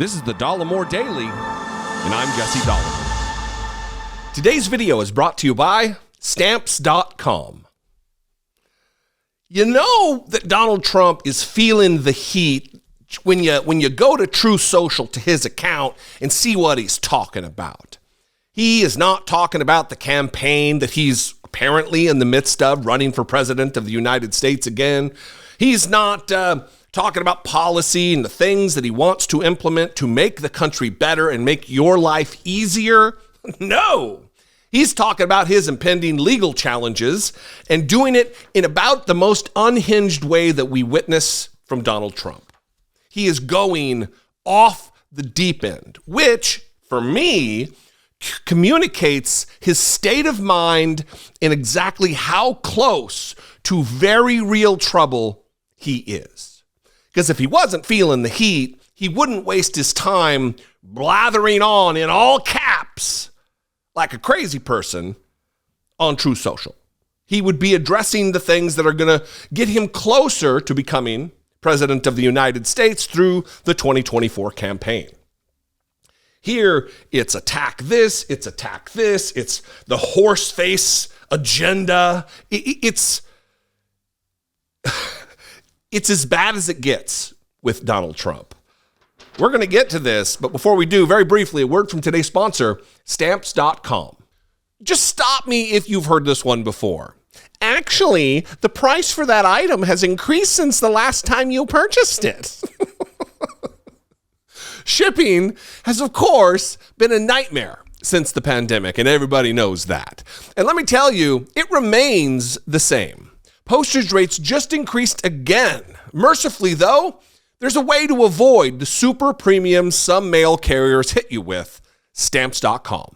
This is the Dollemore Daily, and I'm Jesse Dollemore. Today's video is brought to you by Stamps.com. You know that Donald Trump is feeling the heat when you go to Truth Social to his account and see what he's talking about. He is not talking about the campaign that he's apparently in the midst of, running for president of the United States again. He's not talking about policy and the things that he wants to implement to make the country better and make your life easier. No. He's talking about his impending legal challenges and doing it in about the most unhinged way that we witness from Donald Trump. He is going off the deep end, which, for me, communicates his state of mind and exactly how close to very real trouble he is. Because if he wasn't feeling the heat, he wouldn't waste his time blathering on in all caps like a crazy person on Truth Social. He would be addressing the things that are going to get him closer to becoming president of the United States through the 2024 campaign. Here, it's attack this, it's the horse face agenda. It's as bad as it gets with Donald Trump. We're going to get to this, but before we do, very briefly, a word from today's sponsor, Stamps.com. Just stop me if you've heard this one before. Actually, the price for that item has increased since the last time you purchased it. Shipping has, of course, been a nightmare since the pandemic, and everybody knows that. And let me tell you, it remains the same. Postage rates just increased again. Mercifully, though, there's a way to avoid the super premium some mail carriers hit you with, Stamps.com.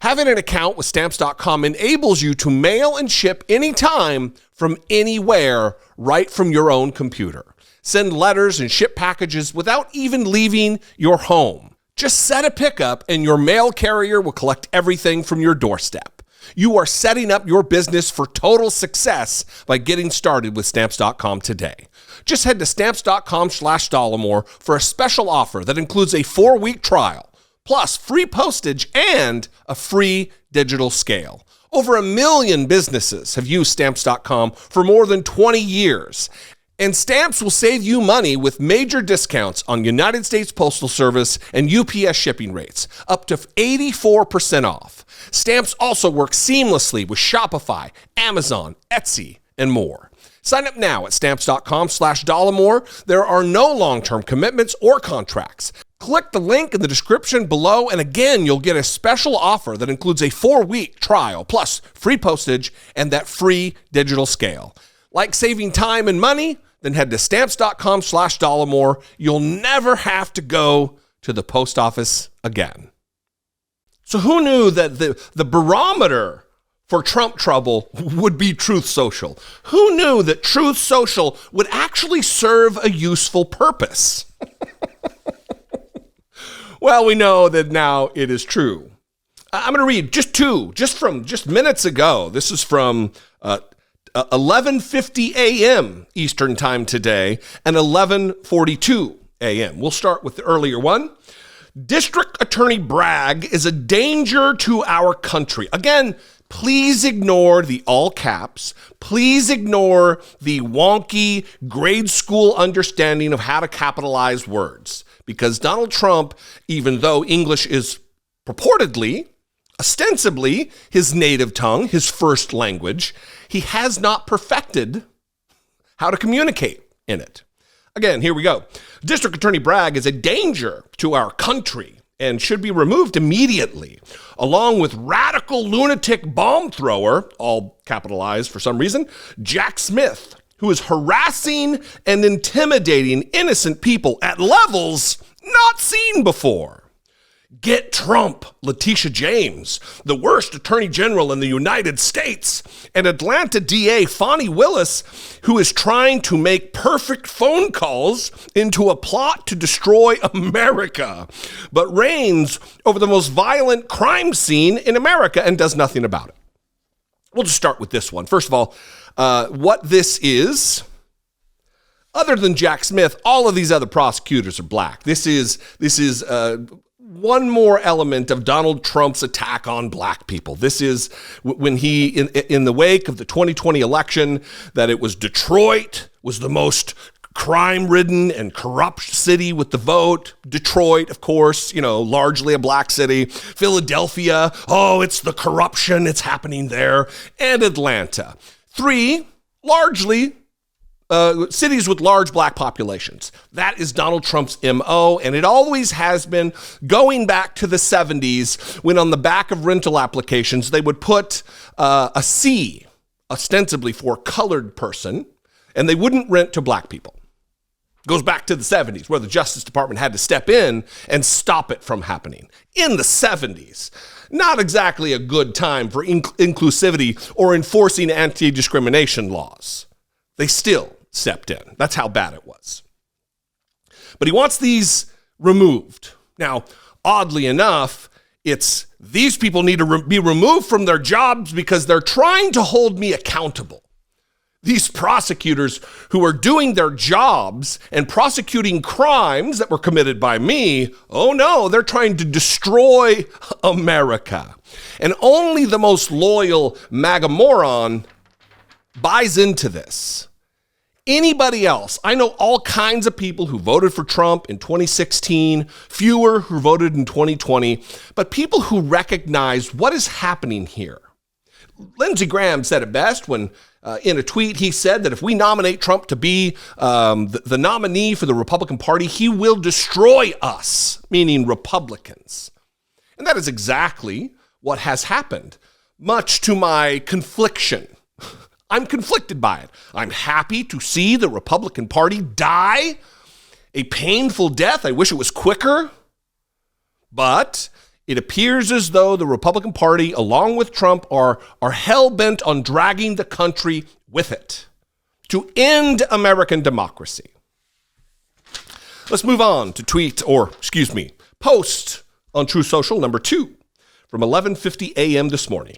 Having an account with Stamps.com enables you to mail and ship anytime from anywhere right from your own computer. Send letters and ship packages without even leaving your home. Just set a pickup and your mail carrier will collect everything from your doorstep. You are setting up your business for total success by getting started with Stamps.com today. Just head to Stamps.com/Dollemore for a special offer that includes a 4-week trial, plus free postage and a free digital scale. Over 1 million businesses have used Stamps.com for more than 20 years. And Stamps will save you money with major discounts on United States Postal Service and UPS shipping rates, up to 84% off. Stamps also works seamlessly with Shopify, Amazon, Etsy, and more. Sign up now at Stamps.com/Dollemore. There are no long-term commitments or contracts. Click the link in the description below, and again, you'll get a special offer that includes a 4-week trial, plus free postage and that free digital scale. Like saving time and money? Then head to Stamps.com/Dollemore. You'll never have to go to the post office again. So who knew that the barometer for Trump trouble would be Truth Social? Who knew that Truth Social would actually serve a useful purpose? Well, we know that now it is true. I'm going to read just minutes ago. This is from 11:50 a.m. Eastern Time today and 11:42 a.m. We'll start with the earlier one. District Attorney Bragg is a danger to our country. Again, please ignore the all caps. Please ignore the wonky grade school understanding of how to capitalize words. Because Donald Trump, even though English is purportedly, ostensibly, his native tongue, his first language, he has not perfected how to communicate in it. Again, here we go. District Attorney Bragg is a danger to our country and should be removed immediately, along with radical lunatic bomb thrower, all capitalized for some reason, Jack Smith, who is harassing and intimidating innocent people at levels not seen before. Get Trump, Letitia James, the worst attorney general in the United States, and Atlanta DA Fonnie Willis, who is trying to make perfect phone calls into a plot to destroy America, but reigns over the most violent crime scene in America and does nothing about it. We'll just start with this one. First of all, what this is, Other than Jack Smith, all of these other prosecutors are black. This is one more element of Donald Trump's attack on black people. This is when he, in the wake of the 2020 election, that it was Detroit was the most crime-ridden and corrupt city with the vote. Detroit, of course, largely a black city. Philadelphia, it's the corruption, it's happening there. And Atlanta. 3 largely cities with large black populations. That is Donald Trump's MO, and it always has been, going back to the 70s, when on the back of rental applications, they would put a C, ostensibly for colored person, and they wouldn't rent to black people. Goes back to the 70s, where the Justice Department had to step in and stop it from happening. In the 70s, not exactly a good time for inclusivity or enforcing anti-discrimination laws. They still stepped in. That's how bad it was. But he wants these removed. Now, oddly enough, it's these people need to be removed from their jobs because they're trying to hold me accountable. These prosecutors who are doing their jobs and prosecuting crimes that were committed by me, oh no, they're trying to destroy America. And only the most loyal MAGA moron buys into this. Anybody else, I know all kinds of people who voted for Trump in 2016, fewer who voted in 2020, but people who recognize what is happening here. Lindsey Graham said it best when in a tweet he said that if we nominate Trump to be the nominee for the Republican Party, he will destroy us, meaning Republicans. And that is exactly what has happened, much to my confliction. I'm conflicted by it. I'm happy to see the Republican Party die a painful death. I wish it was quicker, but it appears as though the Republican Party, along with Trump, are hell-bent on dragging the country with it to end American democracy. Let's move on to post on True Social number 2 from 11:50 a.m. this morning.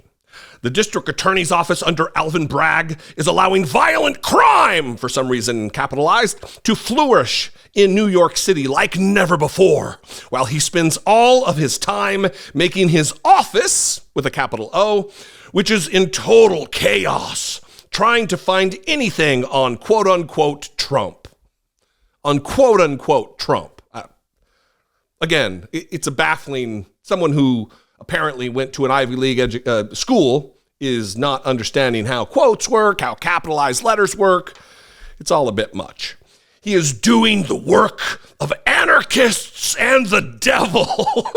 The district attorney's office under Alvin Bragg is allowing violent crime, for some reason capitalized, to flourish in New York City like never before, while he spends all of his time making his office, with a capital O, which is in total chaos, trying to find anything on quote-unquote Trump. On quote-unquote Trump. Again, it's a baffling, someone who apparently went to an Ivy League school is not understanding how quotes work, how capitalized letters work. It's all a bit much. He is doing the work of anarchists and the devil.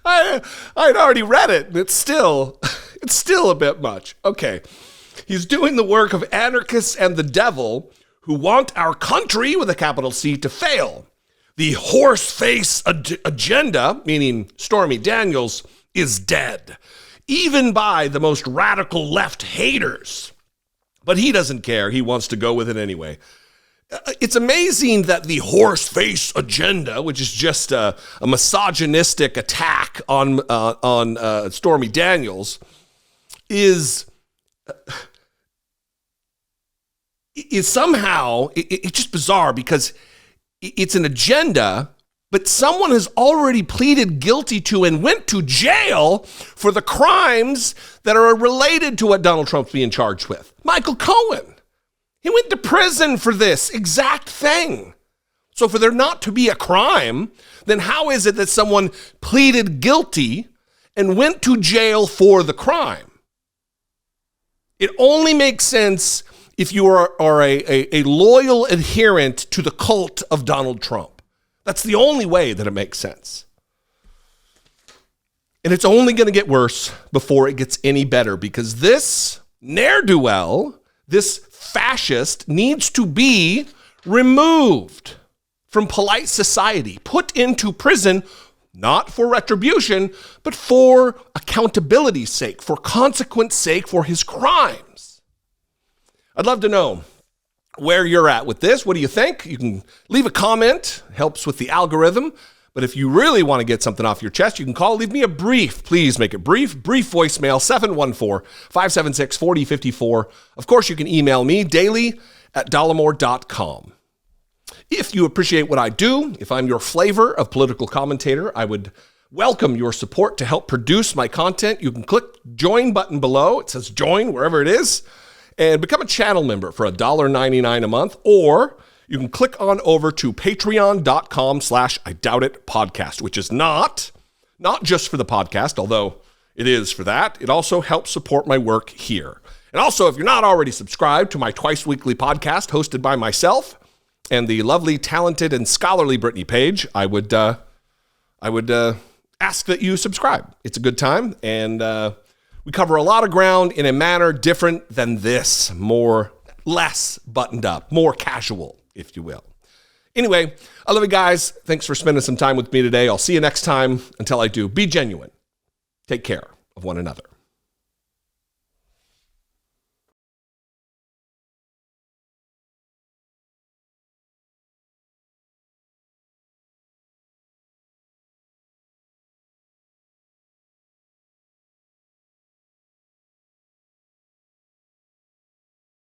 I'd already read it, but it's still a bit much. Okay. He's doing the work of anarchists and the devil who want our country, with a capital C, to fail. The horse-face agenda, meaning Stormy Daniels, is dead, even by the most radical left haters. But he doesn't care. He wants to go with it anyway. It's amazing that the horse-face agenda, which is just a misogynistic attack on Stormy Daniels, is somehow, it's just bizarre because it's an agenda, but someone has already pleaded guilty to and went to jail for the crimes that are related to what Donald Trump's being charged with. Michael Cohen. He went to prison for this exact thing. So for there not to be a crime, then how is it that someone pleaded guilty and went to jail for the crime? It only makes sense if you are a loyal adherent to the cult of Donald Trump. That's the only way that it makes sense. And it's only going to get worse before it gets any better, because this ne'er-do-well, this fascist, needs to be removed from polite society, put into prison, not for retribution, but for accountability's sake, for consequence sake, for his crimes. I'd love to know where you're at with this. What do you think? You can leave a comment. Helps with the algorithm. But if you really want to get something off your chest, you can call, leave me a brief. Please make it brief voicemail, 714-576-4054. Of course, you can email me daily at dollemore.com. If you appreciate what I do, if I'm your flavor of political commentator, I would welcome your support to help produce my content. You can click join button below. It says join wherever it is, and become a channel member for $1.99 a month, or you can click on over to patreon.com/IDoubtIt podcast, which is not just for the podcast, although it is for that. It also helps support my work here. And also, if you're not already subscribed to my twice weekly podcast hosted by myself and the lovely, talented, and scholarly Brittany Page, I would ask that you subscribe. It's a good time, and we cover a lot of ground in a manner different than this, less buttoned up, more casual, if you will. Anyway, I love you guys. Thanks for spending some time with me today. I'll see you next time. Until I do, be genuine. Take care of one another.